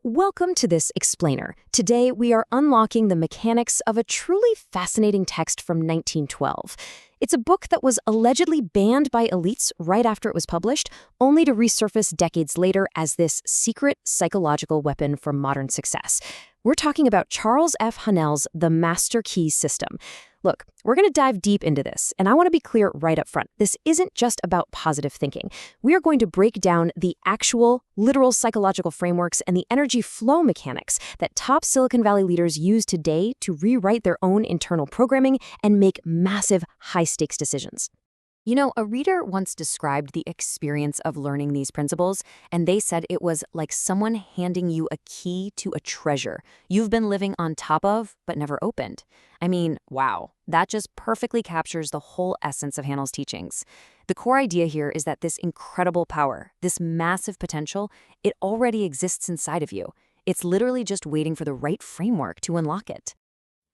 Welcome to this explainer. Today we are unlocking the mechanics of a truly fascinating text from 1912. It's a book that was allegedly banned by elites right after it was published, only to resurface decades later as this secret psychological weapon for modern success. We're talking about Charles F. Haanel's The Master Key System. Look, we're going to dive deep into this, and I want to be clear right up front. This isn't just about positive thinking. We are going to break down the actual, literal psychological frameworks and the energy flow mechanics that top Silicon Valley leaders use today to rewrite their own internal programming and make massive, high-stakes decisions. You know, a reader once described the experience of learning these principles, and they said it was like someone handing you a key to a treasure you've been living on top of but never opened. I mean, wow, that just perfectly captures the whole essence of Haanel's teachings. The core idea here is that this incredible power, this massive potential, it already exists inside of you. It's literally just waiting for the right framework to unlock it.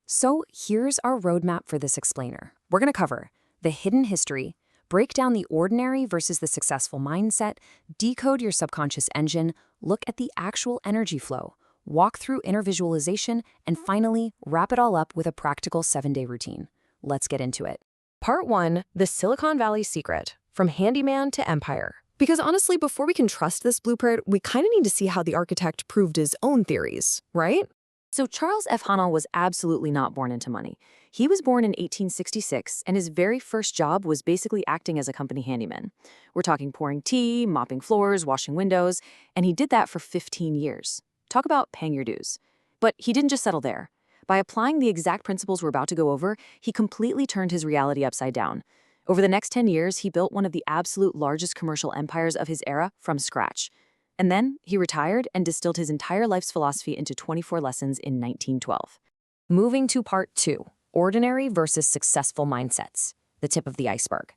So here's our roadmap for this explainer. We're going to cover the hidden history, break down the ordinary versus the successful mindset, decode your subconscious engine, look at the actual energy flow, walk through inner visualization, and finally, wrap it all up with a practical 7-day routine. Let's get into it. Part 1, the Silicon Valley secret, from handyman to empire. Because honestly, before we can trust this blueprint, we kind of need to see how the architect proved his own theories, right? So Charles F. Haanel was absolutely not born into money. He was born in 1866, and his very first job was basically acting as a company handyman. We're talking pouring tea, mopping floors, washing windows, and he did that for 15 years. Talk about paying your dues. But he didn't just settle there. By applying the exact principles we're about to go over, he completely turned his reality upside down. Over the next 10 years, he built one of the absolute largest commercial empires of his era from scratch. And then he retired and distilled his entire life's philosophy into 24 lessons in 1912. Moving to part 2, ordinary versus successful mindsets, the tip of the iceberg.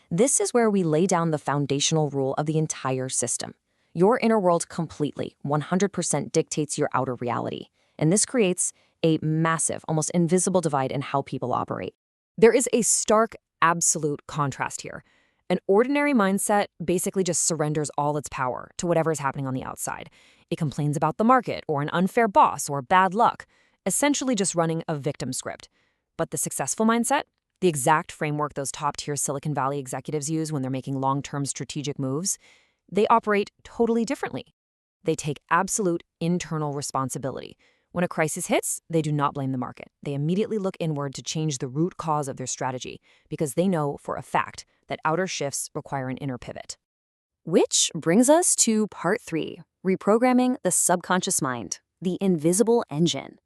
This is where we lay down the foundational rule of the entire system. Your inner world completely, 100% dictates your outer reality. And this creates a massive, almost invisible divide in how people operate. There is a stark, absolute contrast here. An ordinary mindset basically just surrenders all its power to whatever is happening on the outside. It complains about the market or an unfair boss or bad luck, essentially just running a victim script. But the successful mindset, the exact framework those top-tier Silicon Valley executives use when they're making long-term strategic moves, they operate totally differently. They take absolute internal responsibility. When a crisis hits, they do not blame the market. They immediately look inward to change the root cause of their strategy because they know for a fact that outer shifts require an inner pivot. Which brings us to part 3, reprogramming the subconscious mind, the invisible engine.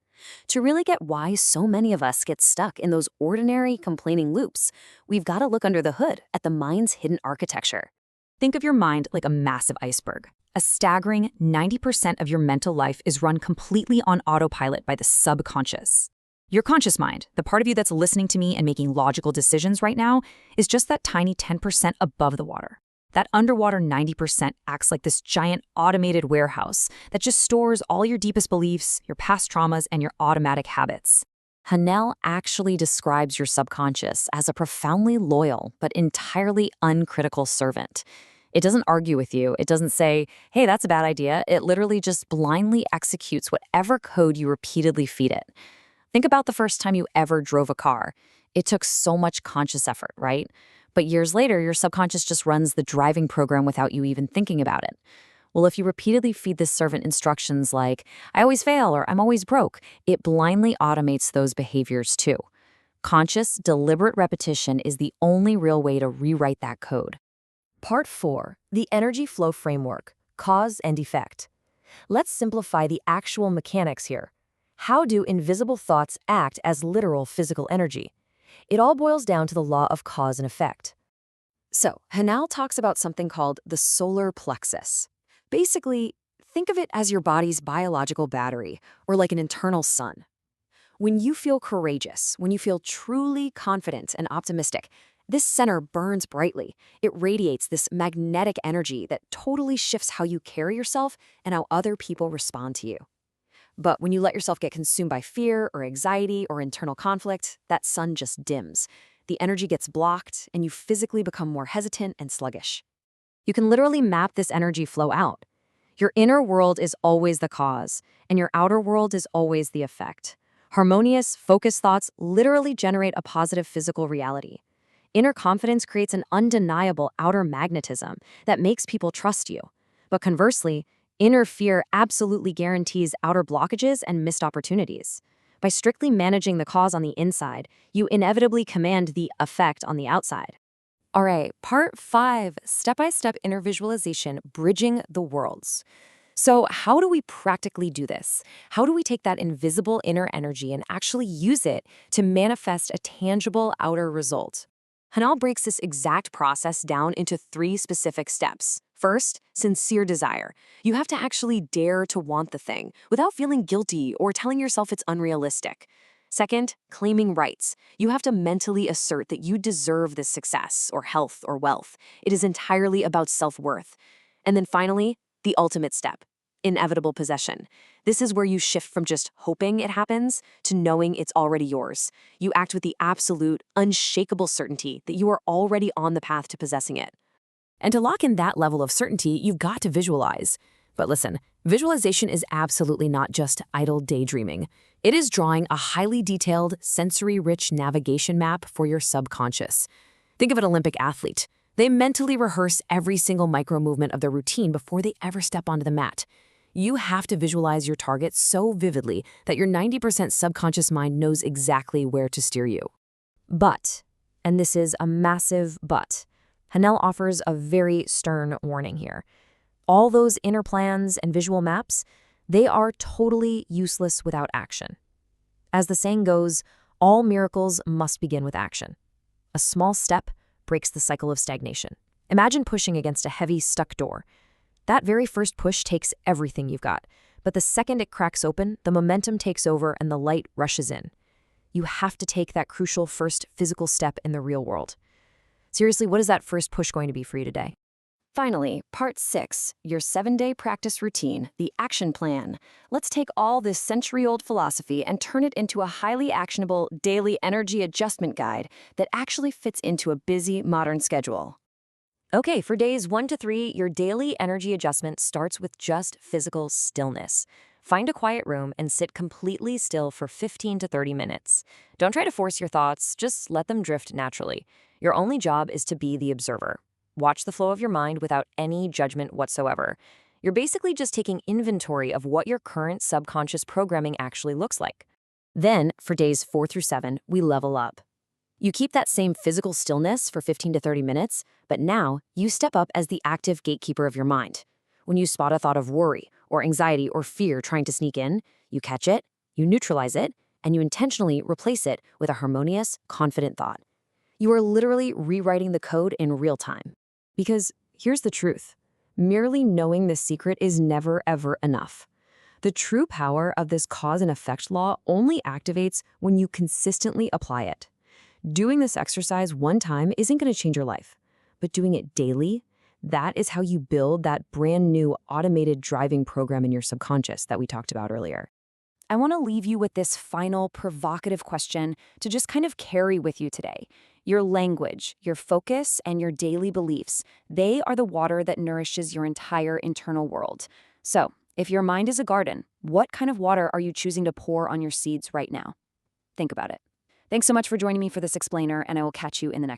To really get why so many of us get stuck in those ordinary complaining loops, we've got to look under the hood at the mind's hidden architecture. Think of your mind like a massive iceberg. A staggering 90% of your mental life is run completely on autopilot by the subconscious. Your conscious mind, the part of you that's listening to me and making logical decisions right now, is just that tiny 10% above the water. That underwater 90% acts like this giant automated warehouse that just stores all your deepest beliefs, your past traumas, and your automatic habits. Haanel actually describes your subconscious as a profoundly loyal but entirely uncritical servant. It doesn't argue with you. It doesn't say, hey, that's a bad idea. It literally just blindly executes whatever code you repeatedly feed it. Think about the first time you ever drove a car. It took so much conscious effort, right? But years later, your subconscious just runs the driving program without you even thinking about it. Well, if you repeatedly feed this servant instructions like, I always fail or I'm always broke, it blindly automates those behaviors too. Conscious, deliberate repetition is the only real way to rewrite that code. Part 4, the energy flow framework, cause and effect. Let's simplify the actual mechanics here. How do invisible thoughts act as literal physical energy? It all boils down to the law of cause and effect. So, Haanel talks about something called the solar plexus. Basically, think of it as your body's biological battery, or like an internal sun. When you feel courageous, when you feel truly confident and optimistic, this center burns brightly. It radiates this magnetic energy that totally shifts how you carry yourself and how other people respond to you. But when you let yourself get consumed by fear or anxiety or internal conflict, that sun just dims. The energy gets blocked, and you physically become more hesitant and sluggish. You can literally map this energy flow out. Your inner world is always the cause, and your outer world is always the effect. Harmonious, focused thoughts literally generate a positive physical reality. Inner confidence creates an undeniable outer magnetism that makes people trust you. But conversely, inner fear absolutely guarantees outer blockages and missed opportunities. By strictly managing the cause on the inside, you inevitably command the effect on the outside. All right, part 5, step-by-step inner visualization, bridging the worlds. So how do we practically do this? How do we take that invisible inner energy and actually use it to manifest a tangible outer result? Hanal breaks this exact process down into 3 specific steps. First, sincere desire. You have to actually dare to want the thing without feeling guilty or telling yourself it's unrealistic. Second, claiming rights. You have to mentally assert that you deserve this success or health or wealth. It is entirely about self-worth. And then finally, the ultimate step, inevitable possession. This is where you shift from just hoping it happens to knowing it's already yours. You act with the absolute, unshakable certainty that you are already on the path to possessing it. And to lock in that level of certainty, you've got to visualize. But listen, visualization is absolutely not just idle daydreaming. It is drawing a highly detailed, sensory-rich navigation map for your subconscious. Think of an Olympic athlete. They mentally rehearse every single micro-movement of their routine before they ever step onto the mat. You have to visualize your target so vividly that your 90% subconscious mind knows exactly where to steer you. But, and this is a massive but, Hanel offers a very stern warning here. All those inner plans and visual maps, they are totally useless without action. As the saying goes, all miracles must begin with action. A small step breaks the cycle of stagnation. Imagine pushing against a heavy, stuck door. That very first push takes everything you've got, but the second it cracks open, the momentum takes over and the light rushes in. You have to take that crucial first physical step in the real world. Seriously, what is that first push going to be for you today? Finally, part 6, your 7-day practice routine, the action plan. Let's take all this century-old philosophy and turn it into a highly actionable daily energy adjustment guide that actually fits into a busy modern schedule. Okay, for days 1 to 3, your daily energy adjustment starts with just physical stillness. Find a quiet room and sit completely still for 15 to 30 minutes. Don't try to force your thoughts, just let them drift naturally. Your only job is to be the observer. Watch the flow of your mind without any judgment whatsoever. You're basically just taking inventory of what your current subconscious programming actually looks like. Then, for days 4 through 7, we level up. You keep that same physical stillness for 15 to 30 minutes, but now you step up as the active gatekeeper of your mind. When you spot a thought of worry or anxiety or fear trying to sneak in, you catch it, you neutralize it, and you intentionally replace it with a harmonious, confident thought. You are literally rewriting the code in real time. Because here's the truth. Merely knowing the secret is never, ever enough. The true power of this cause and effect law only activates when you consistently apply it. Doing this exercise one time isn't going to change your life, but doing it daily, that is how you build that brand new automated driving program in your subconscious that we talked about earlier. I want to leave you with this final provocative question to just kind of carry with you today. Your language, your focus, and your daily beliefs, they are the water that nourishes your entire internal world. So, if your mind is a garden, what kind of water are you choosing to pour on your seeds right now? Think about it. Thanks so much for joining me for this explainer, and I will catch you in the next one.